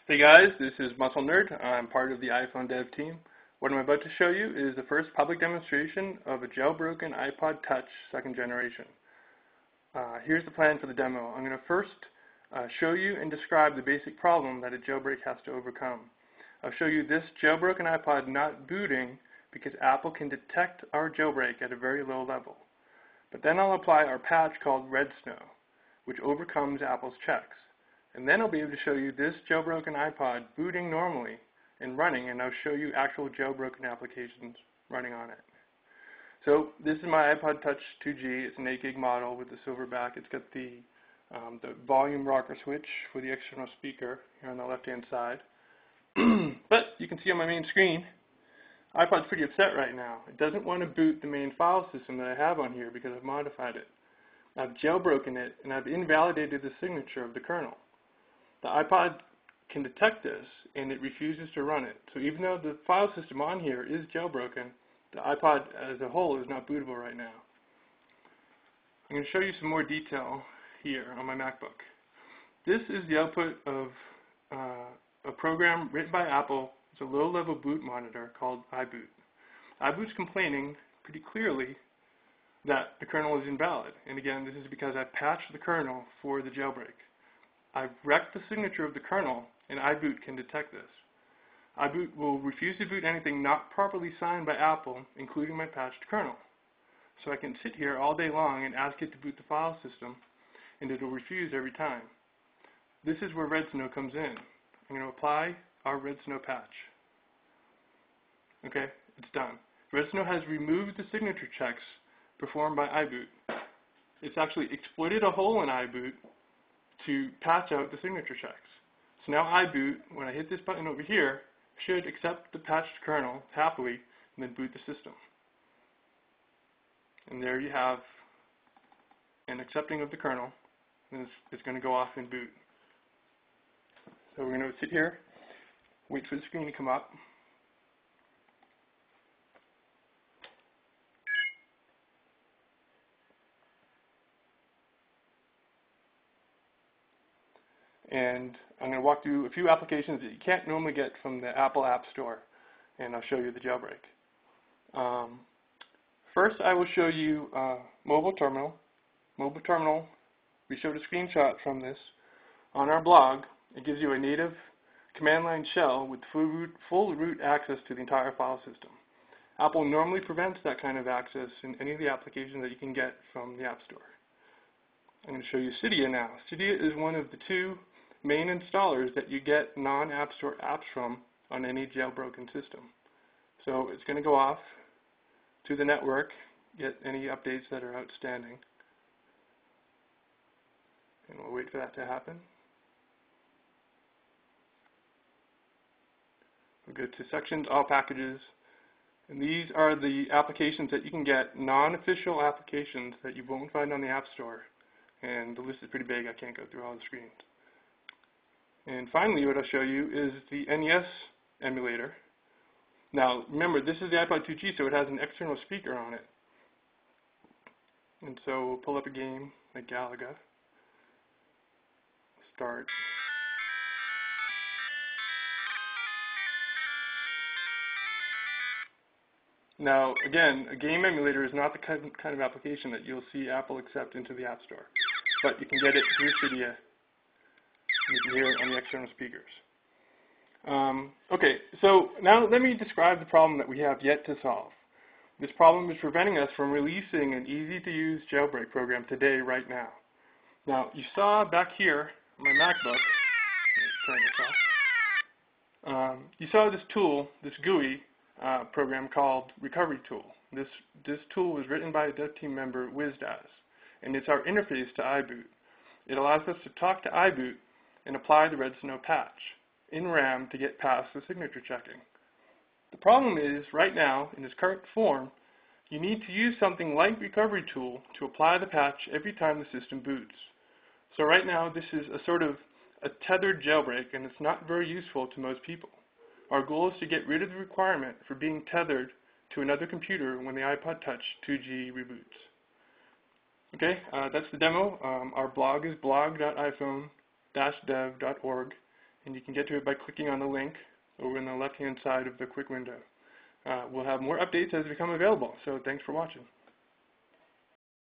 Hey guys, this is Muscle Nerd. I'm part of the iPhone dev team. What I'm about to show you is the first public demonstration of a jailbroken iPod Touch 2nd generation. Here's the plan for the demo. I'm going to first show you and describe the basic problem that a jailbreak has to overcome. I'll show you this jailbroken iPod not booting because Apple can detect our jailbreak at a very low level. But then I'll apply our patch called Red Snow, which overcomes Apple's checks. And then I'll be able to show you this jailbroken iPod booting normally and running, and I'll show you actual jailbroken applications running on it. So this is my iPod Touch 2G. It's an 8 gig model with the silver back. It's got the volume rocker switch for the external speaker here on the left-hand side. But you can see on my main screen, iPod's pretty upset right now. It doesn't want to boot the main file system that I have on here because I've modified it. I've jailbroken it, and I've invalidated the signature of the kernel. The iPod can detect this, and it refuses to run it. So even though the file system on here is jailbroken, the iPod as a whole is not bootable right now. I'm going to show you some more detail here on my MacBook. This is the output of a program written by Apple. It's a low-level boot monitor called iBoot. iBoot's complaining pretty clearly that the kernel is invalid. And again, this is because I patched the kernel for the jailbreak. I've wrecked the signature of the kernel, and iBoot can detect this. iBoot will refuse to boot anything not properly signed by Apple, including my patched kernel. So I can sit here all day long and ask it to boot the file system, and it will refuse every time. This is where Red Snow comes in. I'm going to apply our Red Snow patch. Okay, it's done. Red Snow has removed the signature checks performed by iBoot. It's actually exploited a hole in iBoot to patch out the signature checks. So now iBoot, when I hit this button over here, should accept the patched kernel happily and then boot the system. And there you have an accepting of the kernel, and it's going to go off and boot. So we're going to sit here, wait for the screen to come up. And I'm going to walk through a few applications that you can't normally get from the Apple App Store, and I'll show you the jailbreak. First, I will show you mobile terminal. Mobile terminal, we showed a screenshot from this on our blog. It gives you a native command line shell with full root access to the entire file system. Apple normally prevents that kind of access in any of the applications that you can get from the App Store. I'm going to show you Cydia now. Cydia is one of the two main installers that you get non-App Store apps from on any jailbroken system. So it's going to go off to the network, get any updates that are outstanding, and we'll wait for that to happen. We'll go to Sections, All Packages, and these are the applications that you can get, non-official applications that you won't find on the App Store. And the list is pretty big. I can't go through all the screens. And finally, what I'll show you is the NES emulator. Now, remember, this is the iPod 2G, so it has an external speaker on it. And so we'll pull up a game like Galaga. Start. Now, again, a game emulator is not the kind of application that you'll see Apple accept into the App Store. But you can get it through Cydia. You can hear it on the external speakers. Okay, so now let me describe the problem that we have yet to solve. This problem is preventing us from releasing an easy-to-use jailbreak program today, right now. Now, you saw back here on my MacBook, let's turn this off. You saw this tool, this GUI program called Recovery Tool. This tool was written by a dev team member, WizDaz, and it's our interface to iBoot. It allows us to talk to iBoot and apply the Red Snow patch in RAM to get past the signature checking. The problem is, right now, in its current form, you need to use something like Recovery Tool to apply the patch every time the system boots. So right now, this is a sort of a tethered jailbreak, and it's not very useful to most people. Our goal is to get rid of the requirement for being tethered to another computer when the iPod Touch 2G reboots. Okay, that's the demo. Our blog is blog.iphone-dev.org, and you can get to it by clicking on the link over in the left-hand side of the quick window. We'll have more updates as they become available, so thanks for watching.